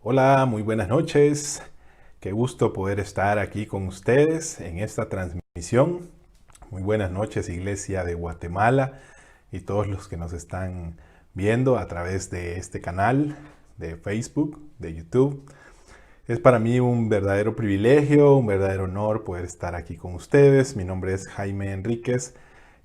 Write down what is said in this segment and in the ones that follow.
Hola, muy buenas noches. Qué gusto poder estar aquí con ustedes en esta transmisión. Muy buenas noches, Iglesia de Guatemala y todos los que nos están viendo a través de este canal de Facebook, de YouTube. Es para mí un verdadero privilegio, un verdadero honor poder estar aquí con ustedes. Mi nombre es Jaime Enríquez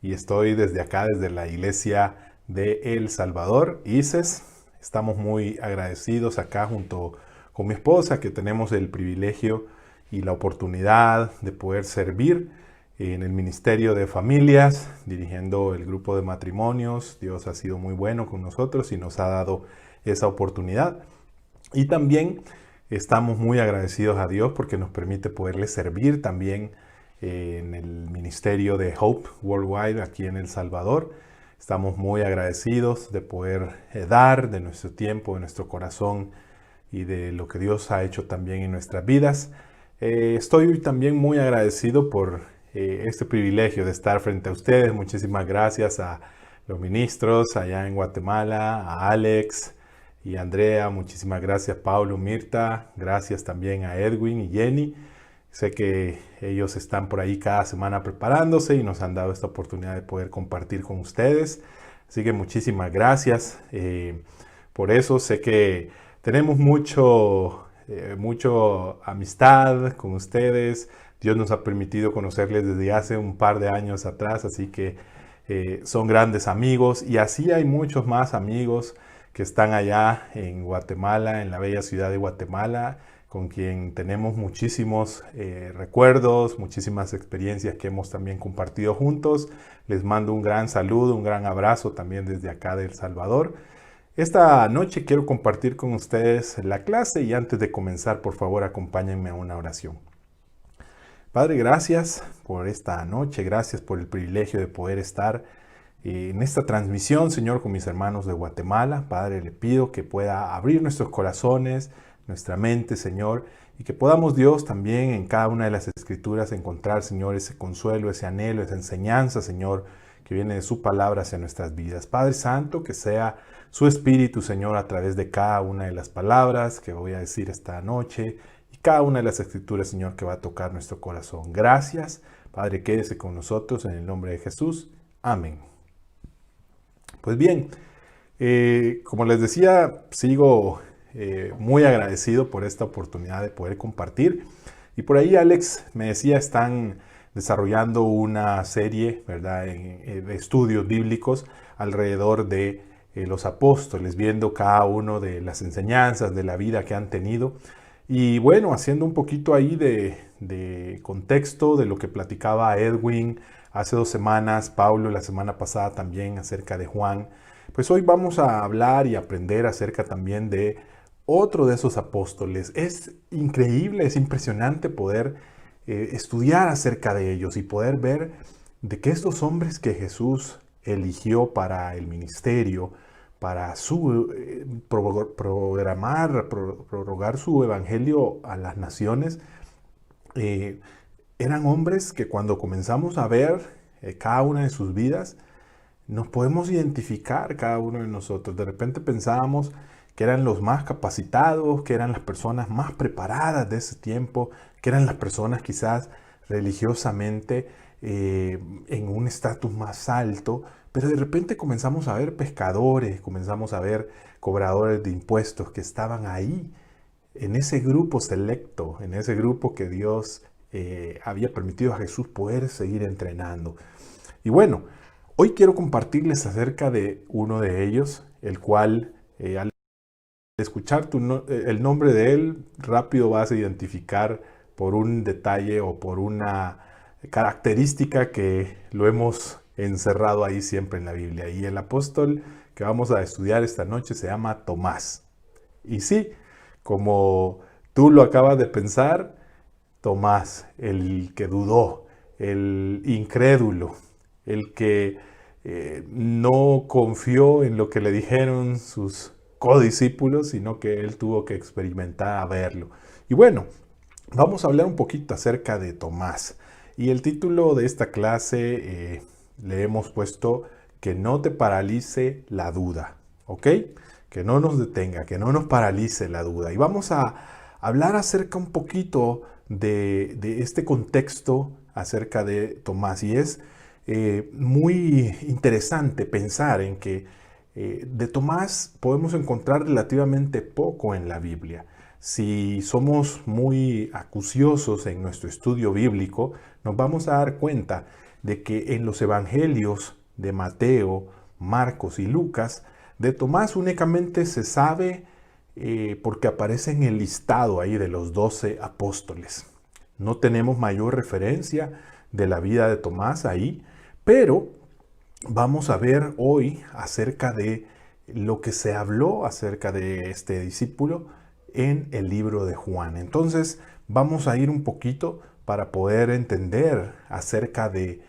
y estoy desde acá, desde la Iglesia de El Salvador, ICES. Estamos muy agradecidos acá junto con mi esposa que tenemos el privilegio y la oportunidad de poder servir en el Ministerio de Familias, dirigiendo el grupo de matrimonios. Dios ha sido muy bueno con nosotros y nos ha dado esa oportunidad. Y también estamos muy agradecidos a Dios porque nos permite poderle servir también en el ministerio de Hope Worldwide aquí en El Salvador. Estamos muy agradecidos de poder dar de nuestro tiempo, de nuestro corazón y de lo que Dios ha hecho también en nuestras vidas. Estoy también muy agradecido por este privilegio de estar frente a ustedes. Muchísimas gracias a los ministros allá en Guatemala, a Alex y Andrea. Muchísimas gracias, Pablo, Mirta. Gracias también a Edwin y Jenny. Sé que ellos están por ahí cada semana preparándose y nos han dado esta oportunidad de poder compartir con ustedes. Así que muchísimas gracias por eso. Sé que tenemos mucho amistad con ustedes. Dios nos ha permitido conocerles desde hace un par de años atrás, así que son grandes amigos y así hay muchos más amigos que están allá en Guatemala, en la bella ciudad de Guatemala, con quien tenemos muchísimos recuerdos, muchísimas experiencias que hemos también compartido juntos. Les mando un gran saludo, un gran abrazo también desde acá de El Salvador. Esta noche quiero compartir con ustedes la clase y antes de comenzar, por favor, acompáñenme a una oración. Padre, gracias por esta noche, gracias por el privilegio de poder estar en esta transmisión, Señor, con mis hermanos de Guatemala. Padre, le pido que pueda abrir nuestros corazones, nuestra mente, Señor, y que podamos, Dios, también en cada una de las escrituras encontrar, Señor, ese consuelo, ese anhelo, esa enseñanza, Señor, que viene de su palabra hacia nuestras vidas. Padre Santo, que sea su Espíritu, Señor, a través de cada una de las palabras que voy a decir esta noche y cada una de las escrituras, Señor, que va a tocar nuestro corazón. Gracias, Padre, quédese con nosotros en el nombre de Jesús. Amén. Pues bien, como les decía, sigo muy agradecido por esta oportunidad de poder compartir. Y por ahí Alex me decía, están desarrollando una serie, ¿verdad?, de estudios bíblicos alrededor de los apóstoles, viendo cada uno de las enseñanzas de la vida que han tenido. Y bueno, haciendo un poquito ahí de contexto de lo que platicaba Edwin hace 2 semanas, Pablo la semana pasada también acerca de Juan, pues hoy vamos a hablar y aprender acerca también de otro de esos apóstoles. Es increíble, es impresionante poder estudiar acerca de ellos y poder ver de que estos hombres que Jesús eligió para el ministerio, para prorrogar su evangelio a las naciones, eh, eran hombres que cuando comenzamos a ver cada una de sus vidas, nos podemos identificar cada uno de nosotros. De repente pensábamos que eran los más capacitados, que eran las personas más preparadas de ese tiempo, que eran las personas quizás religiosamente en un estatus más alto, pero de repente comenzamos a ver pescadores, comenzamos a ver cobradores de impuestos que estaban ahí, en ese grupo selecto, en ese grupo que Dios había permitido a Jesús poder seguir entrenando. Y bueno, hoy quiero compartirles acerca de uno de ellos, el cual al escuchar el nombre de él, rápido vas a identificar por un detalle o por una característica que lo hemos encerrado ahí siempre en la Biblia. Y el apóstol que vamos a estudiar esta noche se llama Tomás. Y sí, como tú lo acabas de pensar, Tomás, el que dudó, el incrédulo, el que no confió en lo que le dijeron sus codiscípulos, sino que él tuvo que experimentar a verlo. Y bueno, vamos a hablar un poquito acerca de Tomás. Y el título de esta clase le hemos puesto que no te paralice la duda, ¿ok? que no nos detenga, que no nos paralice la duda. Y vamos a hablar acerca un poquito de este contexto acerca de Tomás. Y es muy interesante pensar en que de Tomás podemos encontrar relativamente poco en la Biblia. Si somos muy acuciosos en nuestro estudio bíblico, nos vamos a dar cuenta de que en los evangelios de Mateo, Marcos y Lucas, de Tomás únicamente se sabe porque aparece en el listado ahí de los 12 apóstoles. No tenemos mayor referencia de la vida de Tomás ahí, pero vamos a ver hoy acerca de lo que se habló acerca de este discípulo en el libro de Juan. Entonces vamos a ir un poquito para poder entender acerca de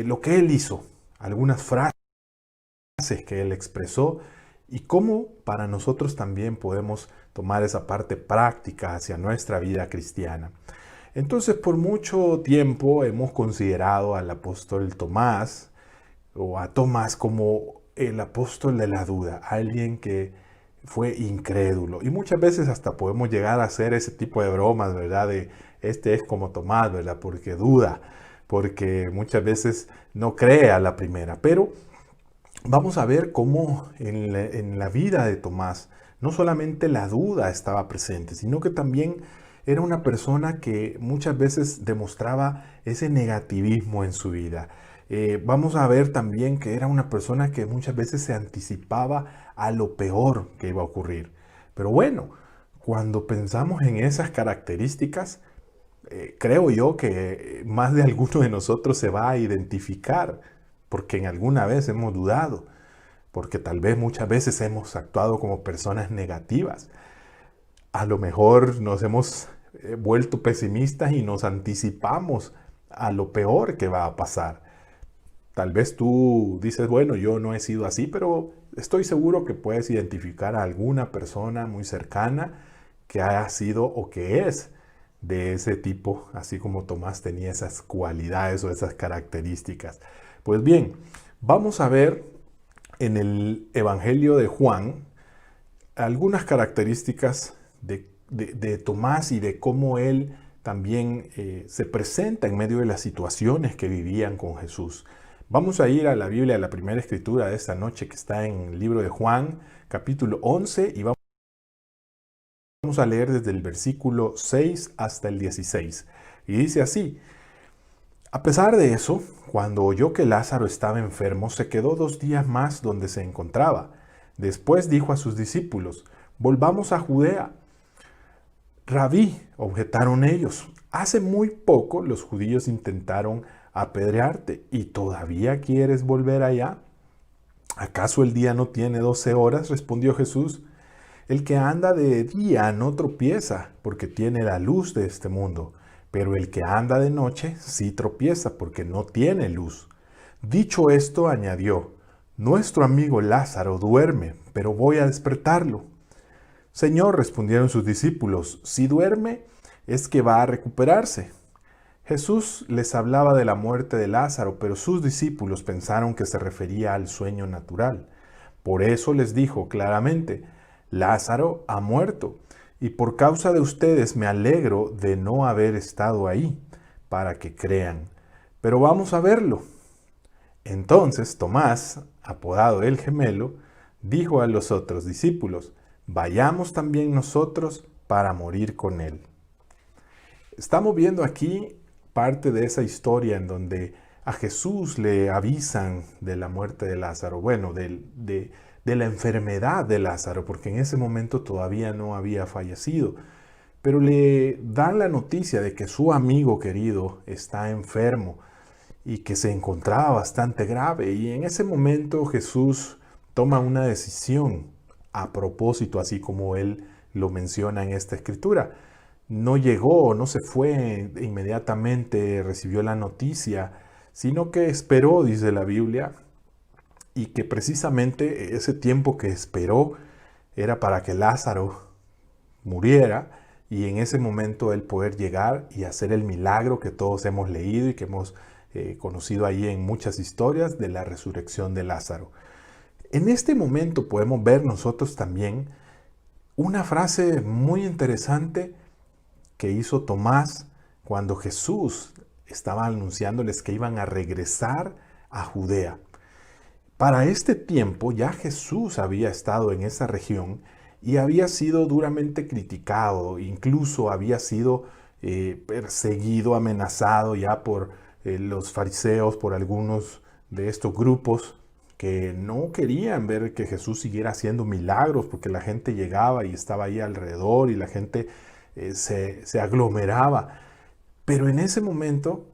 lo que él hizo, algunas frases que él expresó y cómo para nosotros también podemos tomar esa parte práctica hacia nuestra vida cristiana. Entonces, por mucho tiempo hemos considerado al apóstol Tomás o a Tomás como el apóstol de la duda, alguien que fue incrédulo. Y muchas veces hasta podemos llegar a hacer ese tipo de bromas, ¿verdad? De este es como Tomás, ¿verdad? Porque duda, porque muchas veces no cree a la primera. Pero vamos a ver cómo en la vida de Tomás no solamente la duda estaba presente, sino que también era una persona que muchas veces demostraba ese negativismo en su vida. Vamos a ver también que era una persona que muchas veces se anticipaba a lo peor que iba a ocurrir. Pero bueno, cuando pensamos en esas características, creo yo que más de alguno de nosotros se va a identificar, porque en alguna vez hemos dudado, porque tal vez muchas veces hemos actuado como personas negativas. A lo mejor nos hemos vuelto pesimistas y nos anticipamos a lo peor que va a pasar. Tal vez tú dices, bueno, yo no he sido así, pero estoy seguro que puedes identificar a alguna persona muy cercana que haya sido o que es de ese tipo, así como Tomás tenía esas cualidades o esas características. Pues bien, vamos a ver en el Evangelio de Juan algunas características de Tomás y de cómo él también se presenta en medio de las situaciones que vivían con Jesús. Vamos a ir a la Biblia, a la primera escritura de esta noche que está en el libro de Juan, capítulo 11, y vamos a leer desde el versículo 6 hasta el 16. Y dice así: a pesar de eso, cuando oyó que Lázaro estaba enfermo, se quedó 2 días más donde se encontraba. Después dijo a sus discípulos: volvamos a Judea. Rabí, objetaron ellos, hace muy poco los judíos intentaron apedrearte y todavía quieres volver allá. ¿Acaso el día no tiene 12 horas? Respondió Jesús. El que anda de día no tropieza porque tiene la luz de este mundo, pero el que anda de noche sí tropieza porque no tiene luz. Dicho esto, añadió: nuestro amigo Lázaro duerme, pero voy a despertarlo. Señor, respondieron sus discípulos, si duerme es que va a recuperarse. Jesús les hablaba de la muerte de Lázaro, pero sus discípulos pensaron que se refería al sueño natural. Por eso les dijo claramente: Lázaro ha muerto, y por causa de ustedes me alegro de no haber estado ahí, para que crean. Pero vamos a verlo. Entonces Tomás, apodado el Gemelo, dijo a los otros discípulos: vayamos también nosotros para morir con él. Estamos viendo aquí parte de esa historia en donde a Jesús le avisan de la muerte de Lázaro, bueno, de la enfermedad de Lázaro, porque en ese momento todavía no había fallecido, pero le dan la noticia de que su amigo querido está enfermo y que se encontraba bastante grave, y en ese momento Jesús toma una decisión a propósito, así como él lo menciona en esta escritura. No llegó, no se fue inmediatamente, recibió la noticia, sino que esperó, dice la Biblia, y que precisamente ese tiempo que esperó era para que Lázaro muriera y en ese momento él poder llegar y hacer el milagro que todos hemos leído y que hemos conocido ahí en muchas historias de la resurrección de Lázaro. En este momento podemos ver nosotros también una frase muy interesante que hizo Tomás cuando Jesús estaba anunciándoles que iban a regresar a Judea. Para este tiempo ya Jesús había estado en esa región y había sido duramente criticado, incluso había sido perseguido, amenazado ya por los fariseos, por algunos de estos grupos que no querían ver que Jesús siguiera haciendo milagros, porque la gente llegaba y estaba ahí alrededor y la gente se aglomeraba. Pero en ese momento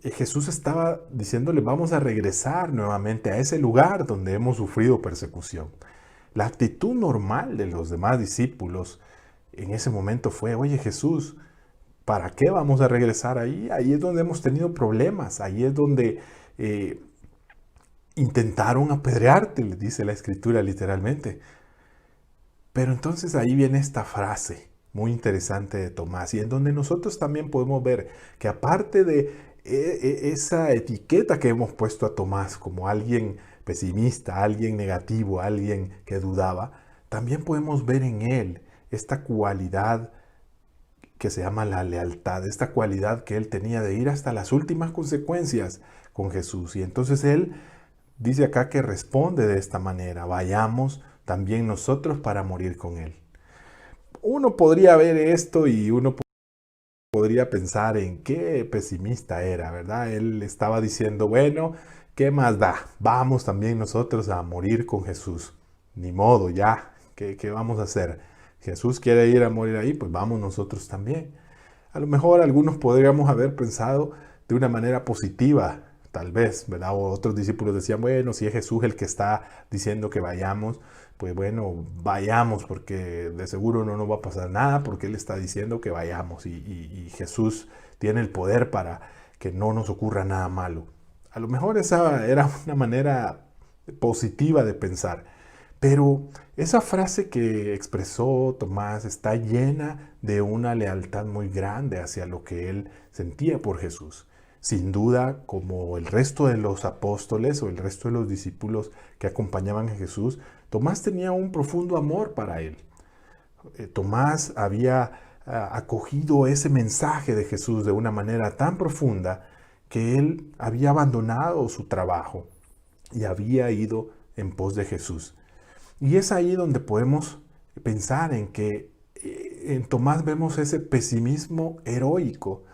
Jesús estaba diciéndole, vamos a regresar nuevamente a ese lugar donde hemos sufrido persecución. La actitud normal de los demás discípulos en ese momento fue, oye Jesús, ¿para qué vamos a regresar ahí? Ahí es donde hemos tenido problemas, ahí es donde intentaron apedrearte, le dice la escritura literalmente. Pero entonces ahí viene esta frase muy interesante de Tomás y en donde nosotros también podemos ver que aparte de esa etiqueta que hemos puesto a Tomás como alguien pesimista, alguien negativo, alguien que dudaba, también podemos ver en él esta cualidad que se llama la lealtad, esta cualidad que él tenía de ir hasta las últimas consecuencias con Jesús. Y entonces él dice acá que responde de esta manera, vayamos también nosotros para morir con él. Uno podría ver esto y uno podría pensar en qué pesimista era, ¿verdad? Él estaba diciendo, bueno, ¿qué más da? Vamos también nosotros a morir con Jesús. Ni modo, ya, ¿qué vamos a hacer? Jesús quiere ir a morir ahí, pues vamos nosotros también. A lo mejor algunos podríamos haber pensado de una manera positiva, tal vez, ¿verdad? O otros discípulos decían, bueno, si es Jesús el que está diciendo que vayamos, pues bueno, vayamos porque de seguro no nos va a pasar nada porque Él está diciendo que vayamos y Jesús tiene el poder para que no nos ocurra nada malo. A lo mejor esa era una manera positiva de pensar, pero esa frase que expresó Tomás está llena de una lealtad muy grande hacia lo que él sentía por Jesús. Sin duda, como el resto de los apóstoles o el resto de los discípulos que acompañaban a Jesús, Tomás tenía un profundo amor para él. Tomás había acogido ese mensaje de Jesús de una manera tan profunda que él había abandonado su trabajo y había ido en pos de Jesús. Y es ahí donde podemos pensar en que en Tomás vemos ese pesimismo heroico.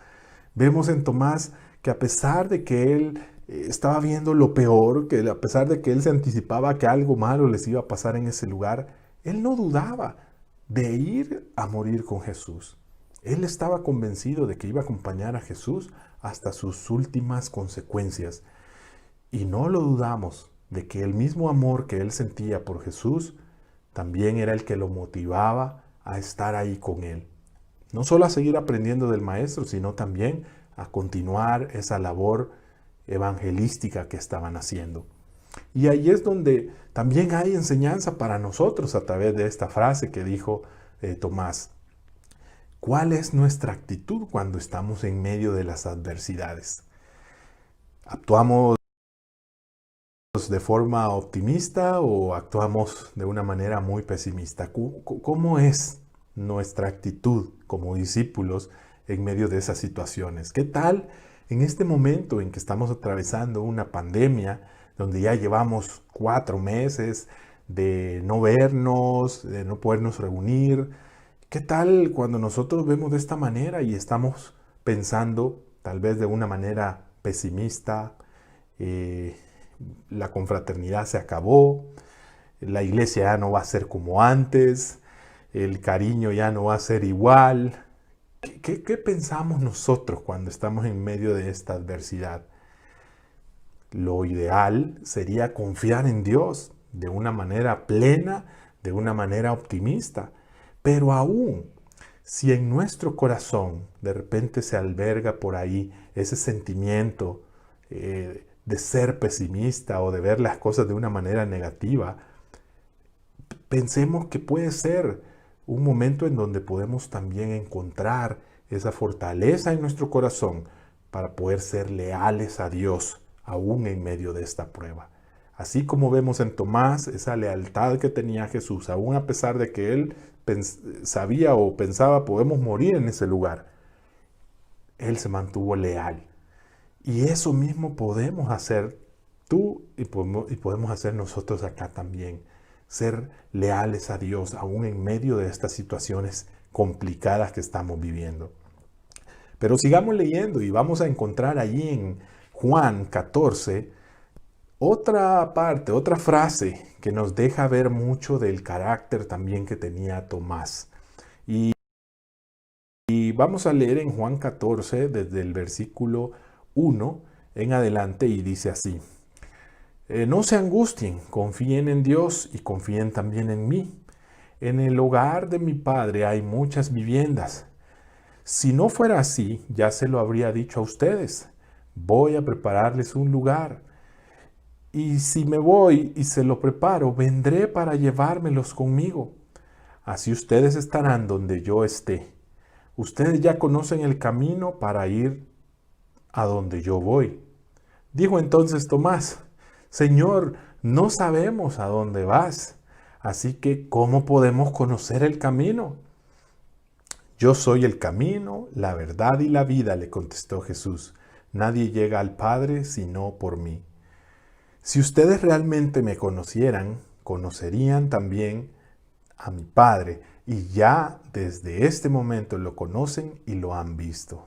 Vemos en Tomás que a pesar de que él estaba viendo lo peor, que a pesar de que él se anticipaba que algo malo les iba a pasar en ese lugar, él no dudaba de ir a morir con Jesús. Él estaba convencido de que iba a acompañar a Jesús hasta sus últimas consecuencias. Y no lo dudamos de que el mismo amor que él sentía por Jesús también era el que lo motivaba a estar ahí con él. No solo a seguir aprendiendo del maestro, sino también a continuar esa labor evangelística que estaban haciendo. Y ahí es donde también hay enseñanza para nosotros a través de esta frase que dijo Tomás. ¿Cuál es nuestra actitud cuando estamos en medio de las adversidades? ¿Actuamos de forma optimista o actuamos de una manera muy pesimista? ¿Cómo es nuestra actitud como discípulos en medio de esas situaciones? ¿Qué tal en este momento en que estamos atravesando una pandemia donde ya llevamos 4 meses de no vernos, de no podernos reunir? ¿Qué tal cuando nosotros vemos de esta manera y estamos pensando tal vez de una manera pesimista? La confraternidad se acabó, la iglesia ya no va a ser como antes, el cariño ya no va a ser igual. ¿Qué pensamos nosotros cuando estamos en medio de esta adversidad? Lo ideal sería confiar en Dios de una manera plena, de una manera optimista. Pero aún, si en nuestro corazón de repente se alberga por ahí ese sentimiento de ser pesimista o de ver las cosas de una manera negativa, pensemos que puede ser un momento en donde podemos también encontrar esa fortaleza en nuestro corazón para poder ser leales a Dios aún en medio de esta prueba. Así como vemos en Tomás esa lealtad que tenía Jesús, aún a pesar de que él sabía o pensaba podemos morir en ese lugar, él se mantuvo leal. Y eso mismo podemos hacer tú y podemos hacer nosotros acá también. Ser leales a Dios aún en medio de estas situaciones complicadas que estamos viviendo. Pero sigamos leyendo y vamos a encontrar allí en Juan 14 otra parte, otra frase que nos deja ver mucho del carácter también que tenía Tomás. Y vamos a leer en Juan 14 desde el versículo 1 en adelante y dice así: no se angustien, confíen en Dios y confíen también en mí. En el hogar de mi Padre hay muchas viviendas. Si no fuera así, ya se lo habría dicho a ustedes. Voy a prepararles un lugar. Y si me voy y se lo preparo, vendré para llevármelos conmigo. Así ustedes estarán donde yo esté. Ustedes ya conocen el camino para ir a donde yo voy. Dijo entonces Tomás: Señor, no sabemos a dónde vas, así que ¿cómo podemos conocer el camino? Yo soy el camino, la verdad y la vida, le contestó Jesús. Nadie llega al Padre sino por mí. Si ustedes realmente me conocieran, conocerían también a mi Padre, y ya desde este momento lo conocen y lo han visto.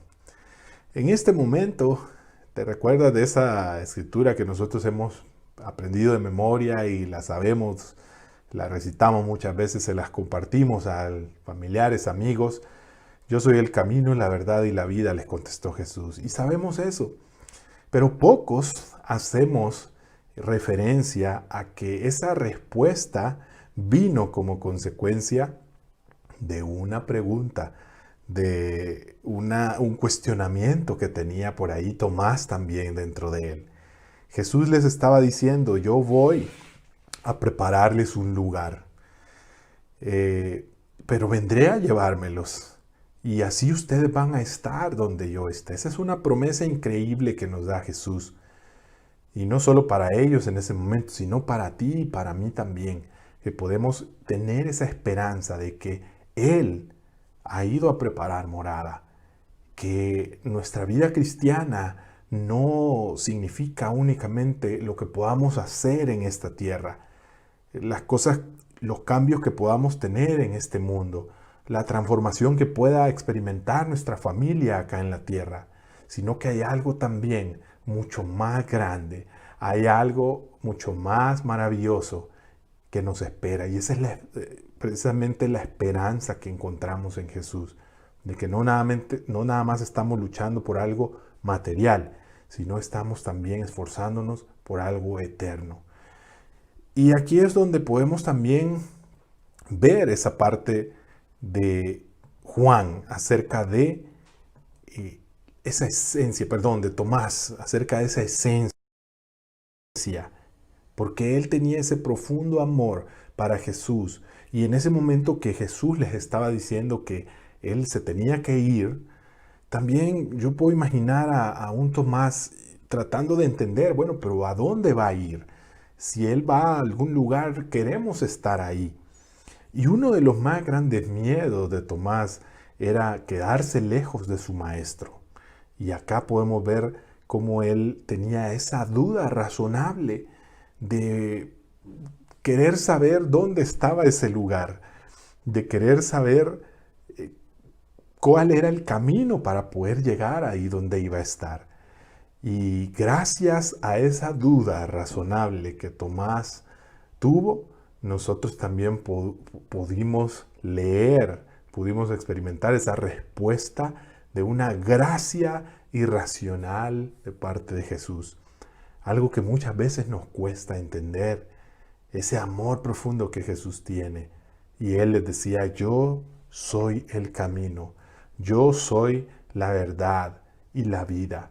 En este momento, ¿te recuerdas de esa escritura que nosotros hemos aprendido de memoria y la sabemos, la recitamos muchas veces, se las compartimos a familiares, amigos? Yo soy el camino, la verdad y la vida, les contestó Jesús. Y sabemos eso, pero pocos hacemos referencia a que esa respuesta vino como consecuencia de una pregunta, de un cuestionamiento que tenía por ahí Tomás también dentro de él. Jesús les estaba diciendo: yo voy a prepararles un lugar, pero vendré a llevármelos y así ustedes van a estar donde yo esté. Esa es una promesa increíble que nos da Jesús. Y no solo para ellos en ese momento, sino para ti y para mí también, que podemos tener esa esperanza de que Él ha ido a preparar morada, que nuestra vida cristiana no significa únicamente lo que podamos hacer en esta tierra, las cosas, los cambios que podamos tener en este mundo, la transformación que pueda experimentar nuestra familia acá en la tierra, sino que hay algo también mucho más grande, hay algo mucho más maravilloso que nos espera. Y esa es precisamente la esperanza que encontramos en Jesús, de que no nada más estamos luchando por algo material, sino estamos también esforzándonos por algo eterno. Y aquí es donde podemos también ver esa parte de Juan acerca de esa esencia, de Tomás, acerca de esa esencia, porque él tenía ese profundo amor para Jesús. Y en ese momento que Jesús les estaba diciendo que él se tenía que ir, también yo puedo imaginar a un Tomás tratando de entender, bueno, pero ¿a dónde va a ir? Si él va a algún lugar, queremos estar ahí. Y uno de los más grandes miedos de Tomás era quedarse lejos de su maestro. Y acá podemos ver cómo él tenía esa duda razonable de querer saber dónde estaba ese lugar, de querer saber cuál era el camino para poder llegar ahí donde iba a estar. Y gracias a esa duda razonable que Tomás tuvo, nosotros también pudimos leer, pudimos experimentar esa respuesta de una gracia irracional de parte de Jesús. Algo que muchas veces nos cuesta entender, ese amor profundo que Jesús tiene. Y Él les decía: yo soy el camino, yo soy la verdad y la vida.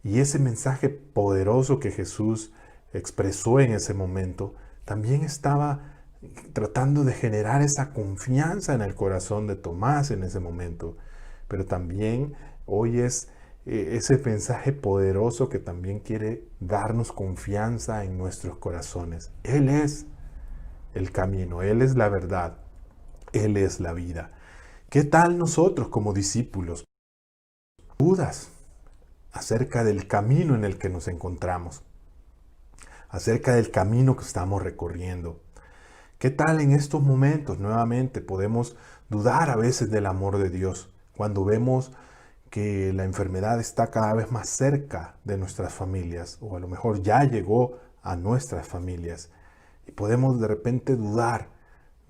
Y ese mensaje poderoso que Jesús expresó en ese momento, también estaba tratando de generar esa confianza en el corazón de Tomás en ese momento. Pero también hoy es ese mensaje poderoso que también quiere darnos confianza en nuestros corazones. Él es el camino, Él es la verdad, Él es la vida. ¿Qué tal nosotros como discípulos? Dudas acerca del camino en el que nos encontramos, acerca del camino que estamos recorriendo. ¿Qué tal en estos momentos nuevamente podemos dudar a veces del amor de Dios cuando vemos que la enfermedad está cada vez más cerca de nuestras familias o a lo mejor ya llegó a nuestras familias y podemos de repente dudar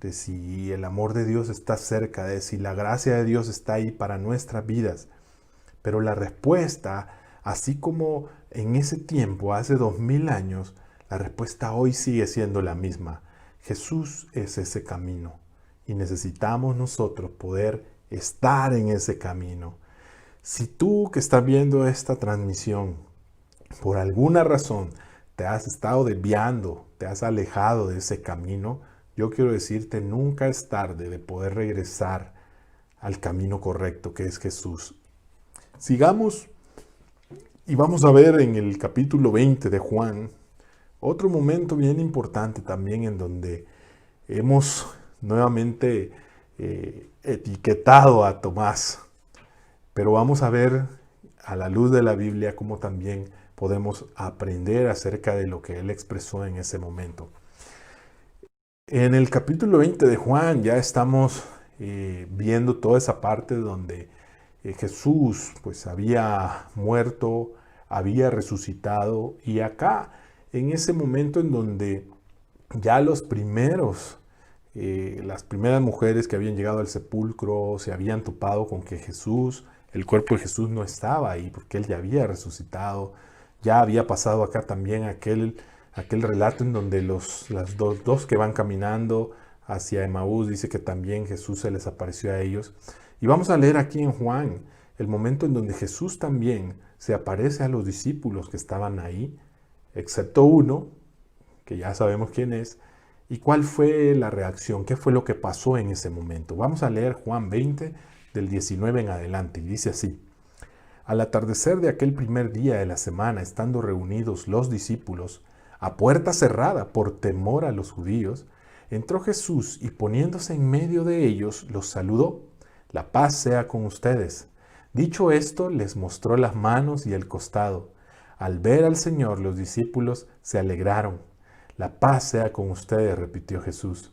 de si el amor de Dios está cerca, de si la gracia de Dios está ahí para nuestras vidas? Pero la respuesta, así como en ese tiempo, hace 2000 años, la respuesta hoy sigue siendo la misma. Jesús es ese camino y necesitamos nosotros poder estar en ese camino. Si tú que estás viendo esta transmisión, por alguna razón te has estado desviando, te has alejado de ese camino, yo quiero decirte, nunca es tarde de poder regresar al camino correcto que es Jesús. Sigamos y vamos a ver en el capítulo 20 de Juan otro momento bien importante también en donde hemos nuevamente etiquetado a Tomás. Pero vamos a ver a la luz de la Biblia cómo también podemos aprender acerca de lo que él expresó en ese momento. En el capítulo 20 de Juan ya estamos viendo toda esa parte donde Jesús pues había muerto, había resucitado, y acá en ese momento en donde ya las primeras mujeres que habían llegado al sepulcro se habían topado con que el cuerpo de Jesús no estaba ahí porque él ya había resucitado. Ya había pasado acá también aquel relato en donde los dos que van caminando hacia Emaús, dice que también Jesús se les apareció a ellos. Y vamos a leer aquí en Juan el momento en donde Jesús también se aparece a los discípulos que estaban ahí, excepto uno, que ya sabemos quién es. ¿Y cuál fue la reacción? ¿Qué fue lo que pasó en ese momento? Vamos a leer Juan 20, del 19 en adelante, y dice así: Al atardecer de aquel primer día de la semana, estando reunidos los discípulos, a puerta cerrada por temor a los judíos, entró Jesús y poniéndose en medio de ellos, los saludó. La paz sea con ustedes. Dicho esto, les mostró las manos y el costado. Al ver al Señor, los discípulos se alegraron. La paz sea con ustedes, repitió Jesús.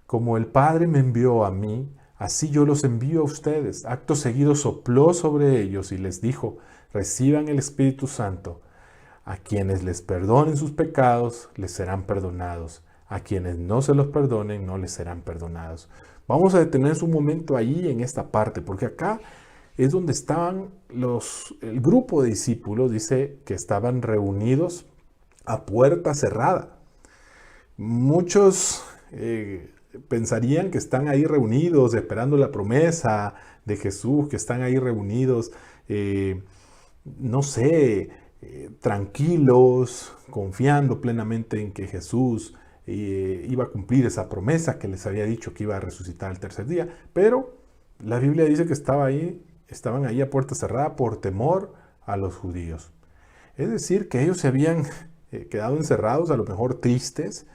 Como el Padre me envió a mí, así yo los envío a ustedes. Acto seguido sopló sobre ellos y les dijo: reciban el Espíritu Santo. A quienes les perdonen sus pecados, les serán perdonados. A quienes no se los perdonen, no les serán perdonados. Vamos a detenernos un momento ahí en esta parte, porque acá es donde estaban el grupo de discípulos, dice que estaban reunidos a puerta cerrada. Muchos pensarían que están ahí reunidos esperando la promesa de Jesús, que están ahí reunidos, no sé, tranquilos, confiando plenamente en que Jesús iba a cumplir esa promesa que les había dicho que iba a resucitar el tercer día. Pero la Biblia dice que estaban ahí a puerta cerrada por temor a los judíos. Es decir, que ellos se habían quedado encerrados, a lo mejor tristes,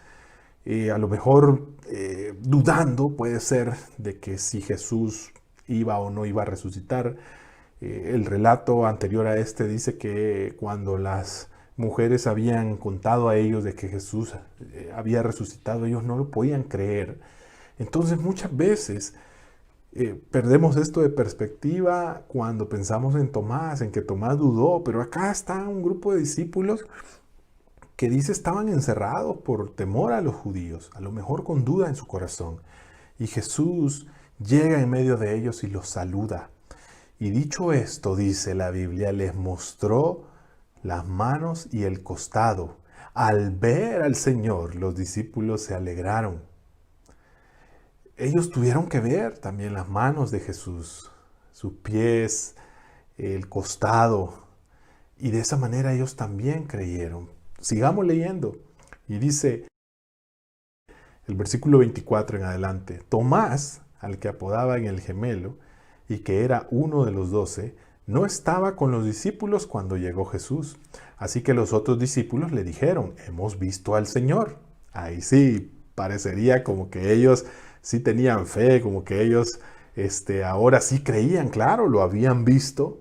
a lo mejor dudando, puede ser, de que si Jesús iba o no iba a resucitar. El relato anterior a este dice que cuando las mujeres habían contado a ellos de que Jesús había resucitado, ellos no lo podían creer. Entonces muchas veces perdemos esto de perspectiva cuando pensamos en Tomás, en que Tomás dudó, pero acá está un grupo de discípulos que dice estaban encerrados por temor a los judíos, a lo mejor con duda en su corazón. Y Jesús llega en medio de ellos y los saluda. Y dicho esto, dice la Biblia, les mostró las manos y el costado. Al ver al Señor, los discípulos se alegraron. Ellos tuvieron que ver también las manos de Jesús, sus pies, el costado. Y de esa manera ellos también creyeron. Sigamos leyendo. Y dice el versículo 24 en adelante: Tomás, al que apodaban el gemelo, y que era uno de los 12, no estaba con los discípulos cuando llegó Jesús. Así que los otros discípulos le dijeron, hemos visto al Señor. Ahí sí, parecería como que ellos sí tenían fe, como que ellos ahora sí creían, claro, lo habían visto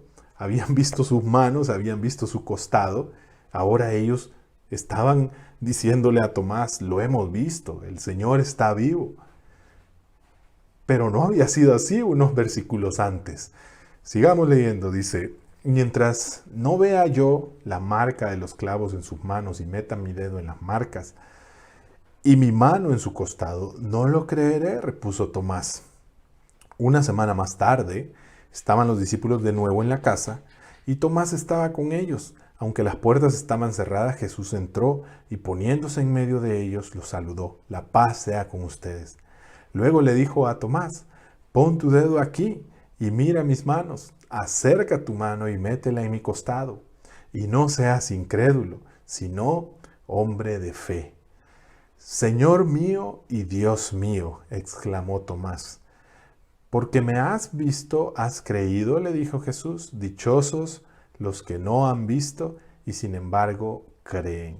sus manos, habían visto su costado. Ahora ellos estaban diciéndole a Tomás, lo hemos visto, el Señor está vivo. Pero no había sido así unos versículos antes. Sigamos leyendo, dice, mientras no vea yo la marca de los clavos en sus manos y meta mi dedo en las marcas y mi mano en su costado, no lo creeré, repuso Tomás. Una semana más tarde, estaban los discípulos de nuevo en la casa y Tomás estaba con ellos. Aunque las puertas estaban cerradas, Jesús entró y poniéndose en medio de ellos, los saludó. La paz sea con ustedes. Luego le dijo a Tomás, pon tu dedo aquí y mira mis manos. Acerca tu mano y métela en mi costado. Y no seas incrédulo, sino hombre de fe. Señor mío y Dios mío, exclamó Tomás. Porque me has visto, has creído, le dijo Jesús. Dichosos los que no han visto y sin embargo creen.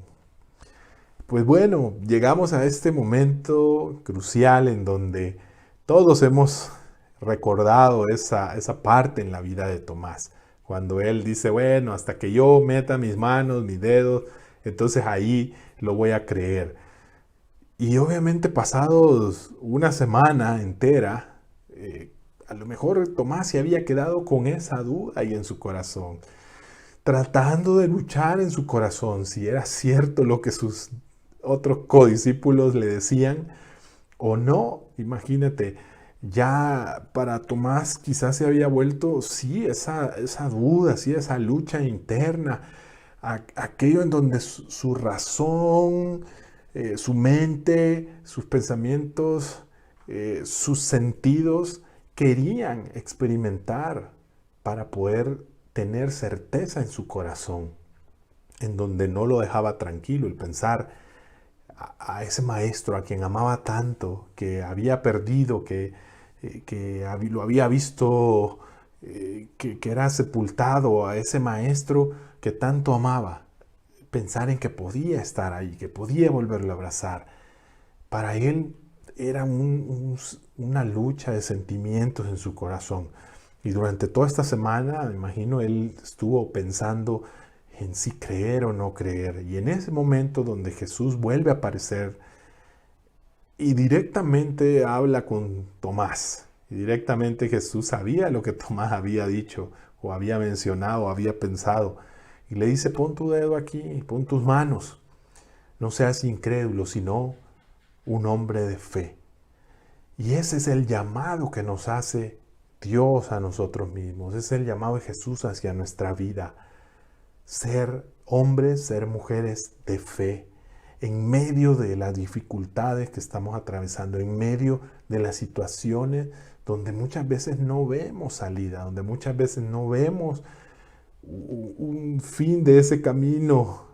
Pues bueno, llegamos a este momento crucial en donde todos hemos recordado esa parte en la vida de Tomás. Cuando él dice, bueno, hasta que yo meta mis manos, mis dedos, entonces ahí lo voy a creer. Y obviamente pasados una semana entera, a lo mejor Tomás se había quedado con esa duda ahí en su corazón, tratando de luchar en su corazón si era cierto lo que sus otros codiscípulos le decían o no. Imagínate, ya para Tomás quizás se había vuelto, sí, esa duda, sí, esa lucha interna, aquello en donde su razón, su mente, sus pensamientos, sus sentidos querían experimentar para poder tener certeza en su corazón, en donde no lo dejaba tranquilo el pensar a ese maestro a quien amaba tanto, que había perdido, que lo había visto, que era sepultado, a ese maestro que tanto amaba. Pensar en que podía estar ahí, que podía volverlo a abrazar. Para él era una lucha de sentimientos en su corazón. Y durante toda esta semana, me imagino, él estuvo pensando en si creer o no creer. Y en ese momento donde Jesús vuelve a aparecer y directamente habla con Tomás. Y directamente Jesús sabía lo que Tomás había dicho o había mencionado o había pensado. Y le dice, pon tu dedo aquí, pon tus manos. No seas incrédulo, sino un hombre de fe. Y ese es el llamado que nos hace Dios a nosotros mismos. Es el llamado de Jesús hacia nuestra vida. Ser hombres, ser mujeres de fe. En medio de las dificultades que estamos atravesando, en medio de las situaciones donde muchas veces no vemos salida, donde muchas veces no vemos un fin de ese camino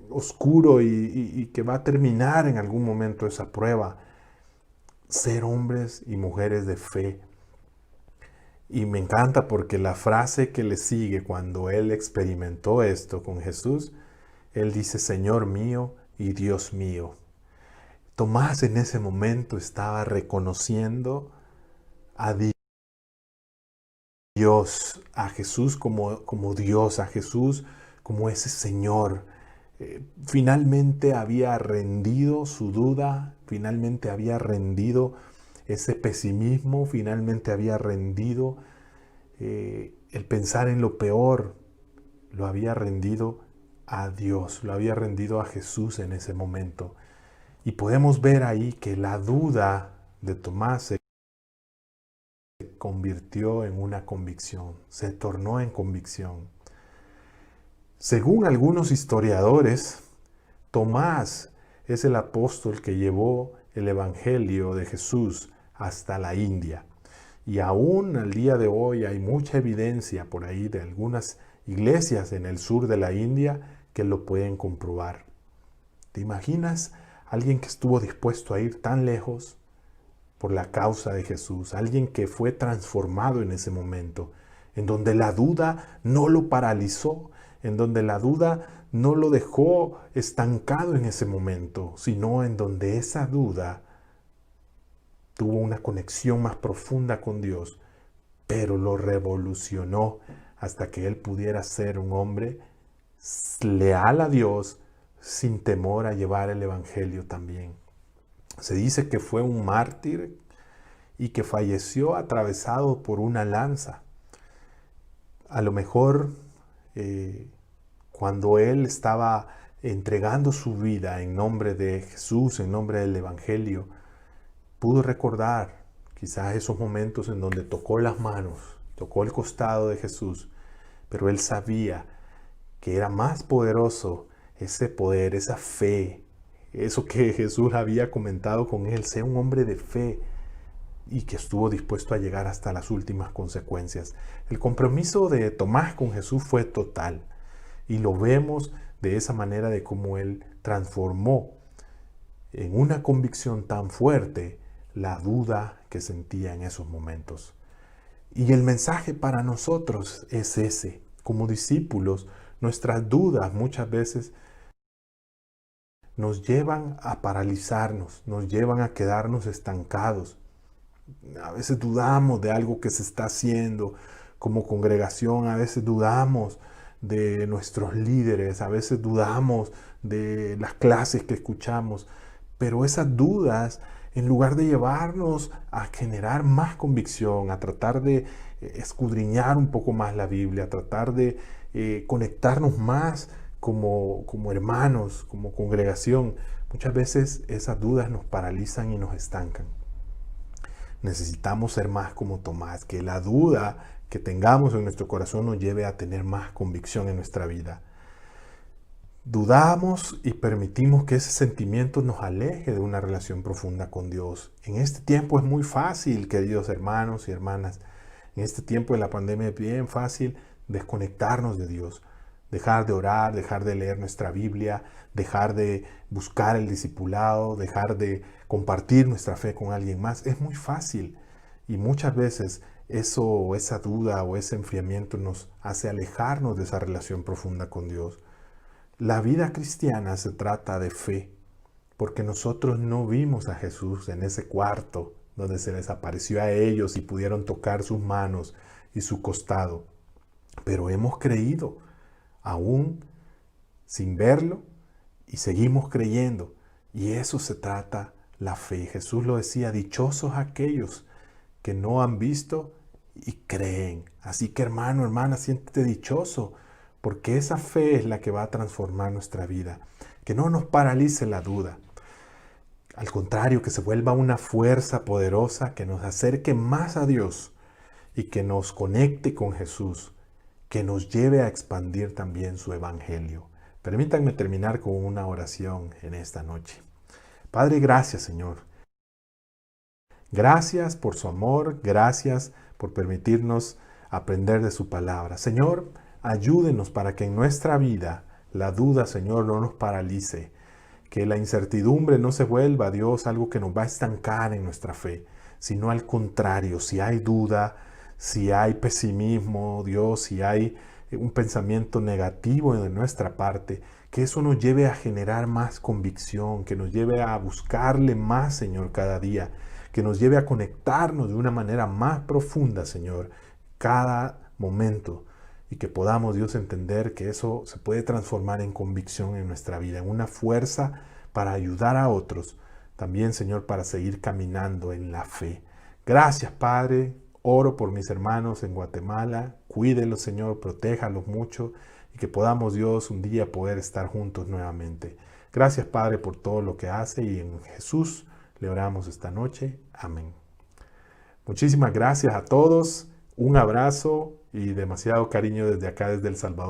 oscuro y que va a terminar en algún momento esa prueba. Ser hombres y mujeres de fe. Y me encanta porque la frase que le sigue cuando él experimentó esto con Jesús, él dice, Señor mío y Dios mío. Tomás en ese momento estaba reconociendo a Dios, a Jesús como Dios, a Jesús como ese Señor. Finalmente había rendido su duda, finalmente había rendido ese pesimismo, finalmente había rendido el pensar en lo peor, lo había rendido a Dios, lo había rendido a Jesús en ese momento. Y podemos ver ahí que la duda de Tomás se convirtió en una convicción, se tornó en convicción. Según algunos historiadores, Tomás es el apóstol que llevó el Evangelio de Jesús hasta la India. Y aún al día de hoy hay mucha evidencia por ahí de algunas iglesias en el sur de la India que lo pueden comprobar. ¿Te imaginas alguien que estuvo dispuesto a ir tan lejos por la causa de Jesús? Alguien que fue transformado en ese momento. en donde la duda no lo paralizó, en donde la duda no lo dejó estancado en ese momento, sino en donde esa duda tuvo una conexión más profunda con Dios, pero lo revolucionó hasta que él pudiera ser un hombre leal a Dios, sin temor a llevar el Evangelio también. Se dice que fue un mártir y que falleció atravesado por una lanza. A lo mejor cuando él estaba entregando su vida en nombre de Jesús, en nombre del Evangelio, pudo recordar quizás esos momentos en donde tocó las manos, tocó el costado de Jesús, pero él sabía que era más poderoso ese poder, esa fe, eso que Jesús había comentado con él, sea un hombre de fe y que estuvo dispuesto a llegar hasta las últimas consecuencias. El compromiso de Tomás con Jesús fue total y lo vemos de esa manera de cómo él transformó en una convicción tan fuerte la duda que sentía en esos momentos. Y el mensaje para nosotros es ese. Como discípulos, nuestras dudas muchas veces nos llevan a paralizarnos, nos llevan a quedarnos estancados. A veces dudamos de algo que se está haciendo como congregación, a veces dudamos de nuestros líderes, a veces dudamos de las clases que escuchamos, pero esas dudas, en lugar de llevarnos a generar más convicción, a tratar de escudriñar un poco más la Biblia, a tratar de conectarnos más como hermanos, como congregación, muchas veces esas dudas nos paralizan y nos estancan. Necesitamos ser más como Tomás, que la duda que tengamos en nuestro corazón nos lleve a tener más convicción en nuestra vida. Dudamos y permitimos que ese sentimiento nos aleje de una relación profunda con Dios. En este tiempo es muy fácil, queridos hermanos y hermanas, en este tiempo de la pandemia es bien fácil desconectarnos de Dios, dejar de orar, dejar de leer nuestra Biblia, dejar de buscar el discipulado, dejar de compartir nuestra fe con alguien más. Es muy fácil y muchas veces esa duda o ese enfriamiento nos hace alejarnos de esa relación profunda con Dios. La vida cristiana se trata de fe, porque nosotros no vimos a Jesús en ese cuarto donde se les apareció a ellos y pudieron tocar sus manos y su costado, pero hemos creído aún sin verlo y seguimos creyendo, y eso se trata la fe. Jesús lo decía: dichosos aquellos que no han visto y creen. Así que, hermano, hermana, siéntete dichoso, porque esa fe es la que va a transformar nuestra vida. Que no nos paralice la duda. Al contrario, que se vuelva una fuerza poderosa que nos acerque más a Dios y que nos conecte con Jesús, que nos lleve a expandir también su evangelio. Permítanme terminar con una oración en esta noche. Padre, gracias, Señor. Gracias por su amor, gracias por permitirnos aprender de su palabra. Señor, ayúdenos para que en nuestra vida la duda, Señor, no nos paralice. Que la incertidumbre no se vuelva, Dios, algo que nos va a estancar en nuestra fe, sino al contrario, si hay duda, si hay pesimismo, Dios, si hay un pensamiento negativo en nuestra parte, que eso nos lleve a generar más convicción, que nos lleve a buscarle más, Señor, cada día, que nos lleve a conectarnos de una manera más profunda, Señor, cada momento, y que podamos, Dios, entender que eso se puede transformar en convicción en nuestra vida, en una fuerza para ayudar a otros, también, Señor, para seguir caminando en la fe. Gracias, Padre. Oro por mis hermanos en Guatemala. Cuídenlos, Señor, protéjalos mucho y que podamos, Dios, un día poder estar juntos nuevamente. Gracias, Padre, por todo lo que hace y en Jesús le oramos esta noche. Amén. Muchísimas gracias a todos. Un abrazo y demasiado cariño desde acá, desde El Salvador.